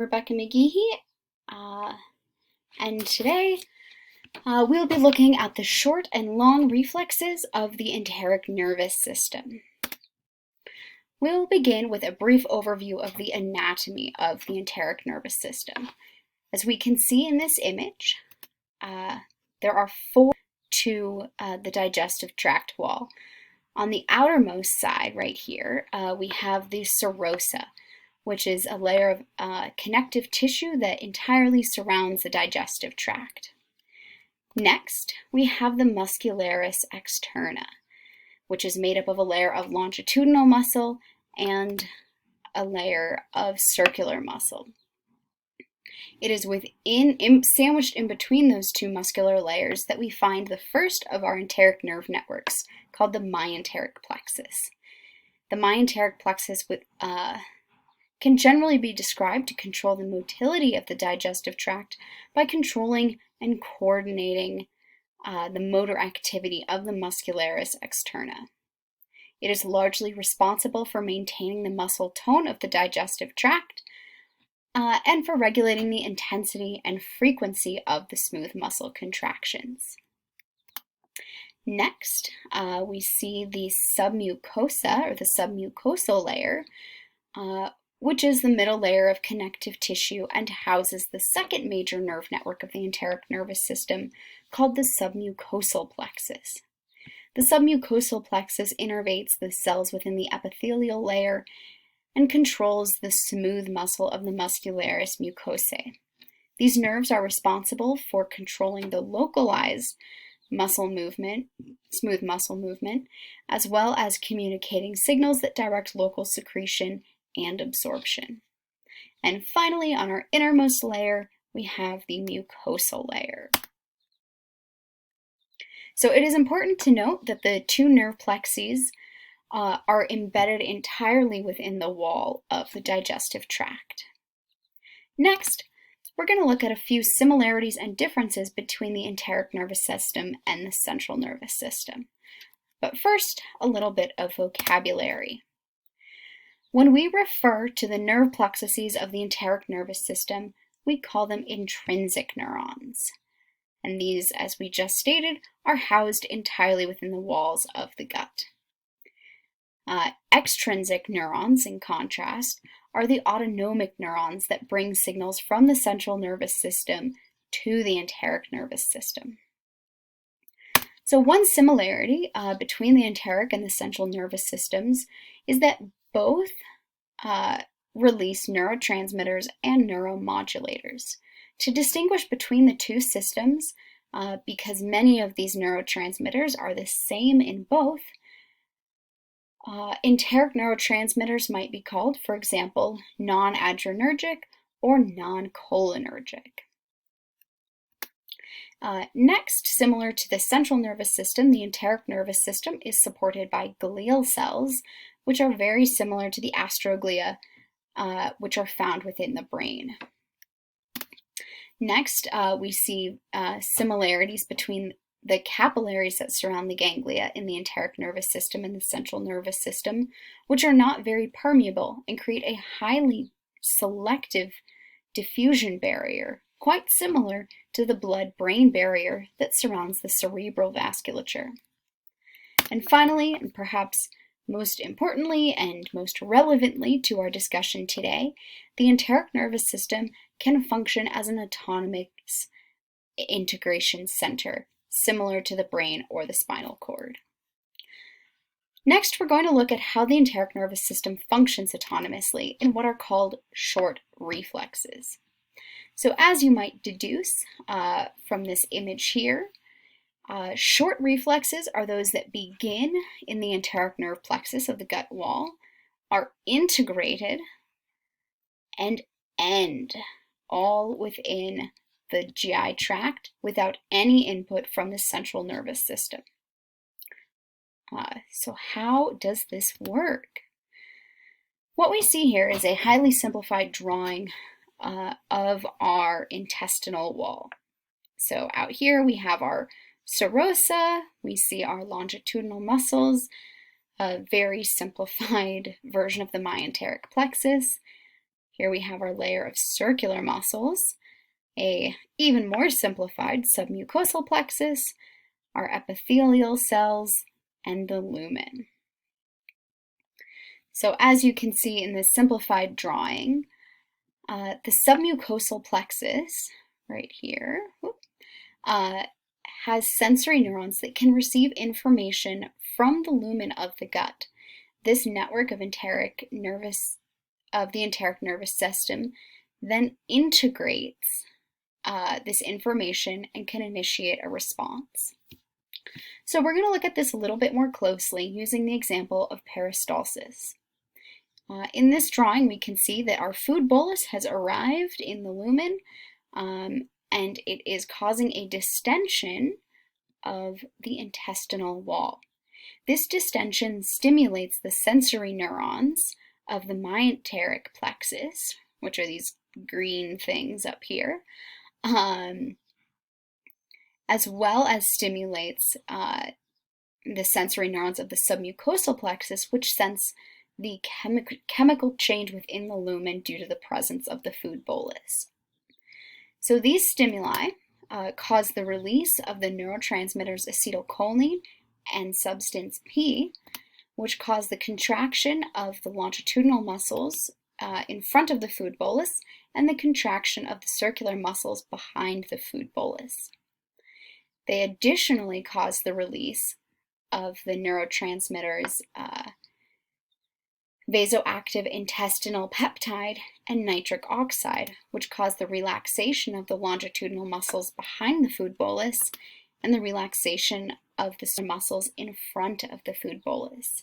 Rebecca McGeehee, and today we'll be looking at the short and long reflexes of the enteric nervous system. We'll begin with a brief overview of the anatomy of the enteric nervous system. As we can see in this image, there are four to the digestive tract wall. On the outermost side, right here, we have the serosa, which is a layer of connective tissue that entirely surrounds the digestive tract. Next, we have the muscularis externa, which is made up of a layer of longitudinal muscle and a layer of circular muscle. It is sandwiched in between those two muscular layers that we find the first of our enteric nerve networks, called the myenteric plexus. The myenteric plexus can generally be described to control the motility of the digestive tract by controlling and coordinating the motor activity of the muscularis externa. It is largely responsible for maintaining the muscle tone of the digestive tract and for regulating the intensity and frequency of the smooth muscle contractions. Next, we see the submucosa, or the submucosal layer, which is the middle layer of connective tissue and houses the second major nerve network of the enteric nervous system, called the submucosal plexus. The submucosal plexus innervates the cells within the epithelial layer and controls the smooth muscle of the muscularis mucosae. These nerves are responsible for controlling the localized smooth muscle movement, as well as communicating signals that direct local secretion and absorption. And finally, on our innermost layer, we have the mucosal layer. So it is important to note that the two nerve plexes are embedded entirely within the wall of the digestive tract. Next, we're going to look at a few similarities and differences between the enteric nervous system and the central nervous system. But first, a little bit of vocabulary. When we refer to the nerve plexuses of the enteric nervous system, we call them intrinsic neurons. And these, as we just stated, are housed entirely within the walls of the gut. Extrinsic neurons, in contrast, are the autonomic neurons that bring signals from the central nervous system to the enteric nervous system. So one similarity between the enteric and the central nervous systems is that both release neurotransmitters and neuromodulators. To distinguish between the two systems, because many of these neurotransmitters are the same in both, enteric neurotransmitters might be called, for example, non-adrenergic or non-cholinergic. Next, similar to the central nervous system, the enteric nervous system is supported by glial cells, which are very similar to the astroglia, which are found within the brain. Next, we see similarities between the capillaries that surround the ganglia in the enteric nervous system and the central nervous system, which are not very permeable and create a highly selective diffusion barrier, quite similar to the blood-brain barrier that surrounds the cerebral vasculature. And finally, and perhaps most importantly and most relevantly to our discussion today, the enteric nervous system can function as an autonomous integration center, similar to the brain or the spinal cord. Next, we're going to look at how the enteric nervous system functions autonomously in what are called short reflexes. So as you might deduce from this image here, short reflexes are those that begin in the enteric nerve plexus of the gut wall, are integrated, and end all within the GI tract without any input from the central nervous system. So how does this work? What we see here is a highly simplified drawing of our intestinal wall. So out here we have our serosa, we see our longitudinal muscles, a very simplified version of the myenteric plexus. Here we have our layer of circular muscles, a even more simplified submucosal plexus, our epithelial cells, and the lumen. So as you can see in this simplified drawing, the submucosal plexus, right here, has sensory neurons that can receive information from the lumen of the gut. This network of the enteric nervous system then integrates this information and can initiate a response. So we're going to look at this a little bit more closely using the example of peristalsis. In this drawing, we can see that our food bolus has arrived in the lumen, and it is causing a distension of the intestinal wall. This distension stimulates the sensory neurons of the myenteric plexus, which are these green things up here, as well as stimulates the sensory neurons of the submucosal plexus, which sense the chemical change within the lumen due to the presence of the food bolus. So these stimuli cause the release of the neurotransmitters acetylcholine and substance P, which cause the contraction of the longitudinal muscles in front of the food bolus and the contraction of the circular muscles behind the food bolus. They additionally cause the release of the neurotransmitters vasoactive intestinal peptide and nitric oxide, which cause the relaxation of the longitudinal muscles behind the food bolus and the relaxation of the muscles in front of the food bolus.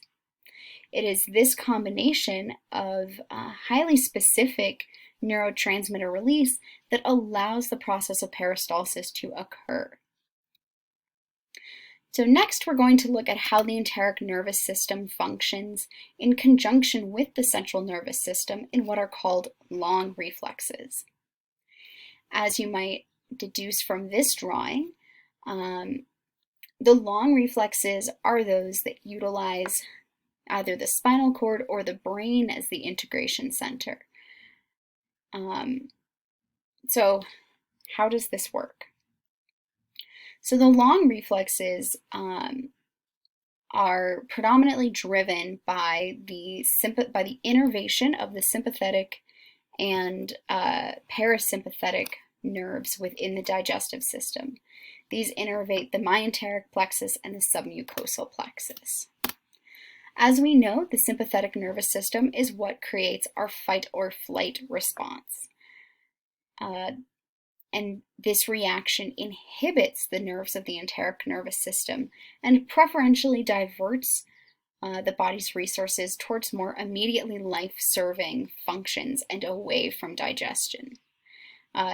It is this combination of highly specific neurotransmitter release that allows the process of peristalsis to occur. So next we're going to look at how the enteric nervous system functions in conjunction with the central nervous system in what are called long reflexes. As you might deduce from this drawing, the long reflexes are those that utilize either the spinal cord or the brain as the integration center. So how does this work? So the long reflexes are predominantly driven by the innervation of the sympathetic and parasympathetic nerves within the digestive system. These innervate the myenteric plexus and the submucosal plexus. As we know, the sympathetic nervous system is what creates our fight or flight response. And this reaction inhibits the nerves of the enteric nervous system and preferentially diverts the body's resources towards more immediately life-serving functions and away from digestion.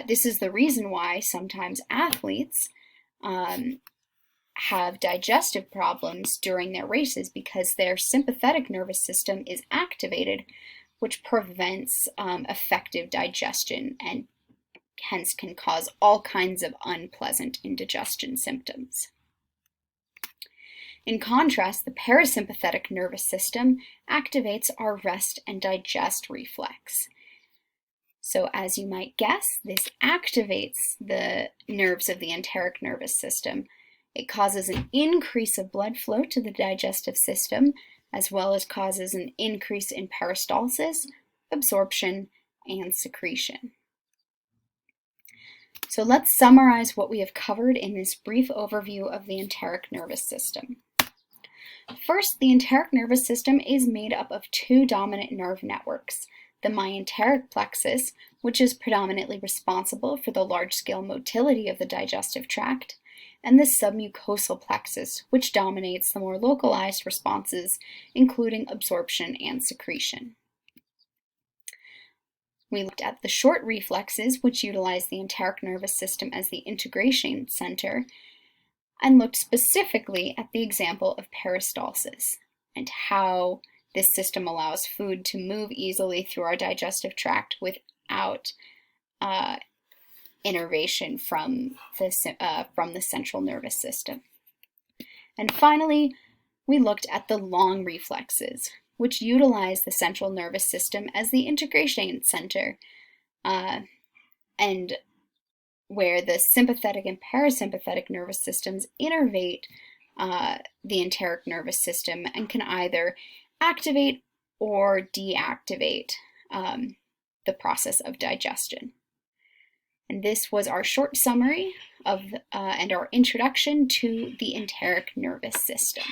This is the reason why sometimes athletes have digestive problems during their races, because their sympathetic nervous system is activated, which prevents effective digestion and hence can cause all kinds of unpleasant indigestion symptoms. In contrast, the parasympathetic nervous system activates our rest and digest reflex. So as you might guess, this activates the nerves of the enteric nervous system. It causes an increase of blood flow to the digestive system, as well as causes an increase in peristalsis, absorption, and secretion. So let's summarize what we have covered in this brief overview of the enteric nervous system. First, the enteric nervous system is made up of two dominant nerve networks: the myenteric plexus, which is predominantly responsible for the large-scale motility of the digestive tract, and the submucosal plexus, which dominates the more localized responses, including absorption and secretion. We looked at the short reflexes, which utilize the enteric nervous system as the integration center, and looked specifically at the example of peristalsis and how this system allows food to move easily through our digestive tract without innervation from the central nervous system. And finally, we looked at the long reflexes, which utilize the central nervous system as the integration center, and where the sympathetic and parasympathetic nervous systems innervate the enteric nervous system and can either activate or deactivate the process of digestion. And this was our short summary of and our introduction to the enteric nervous system.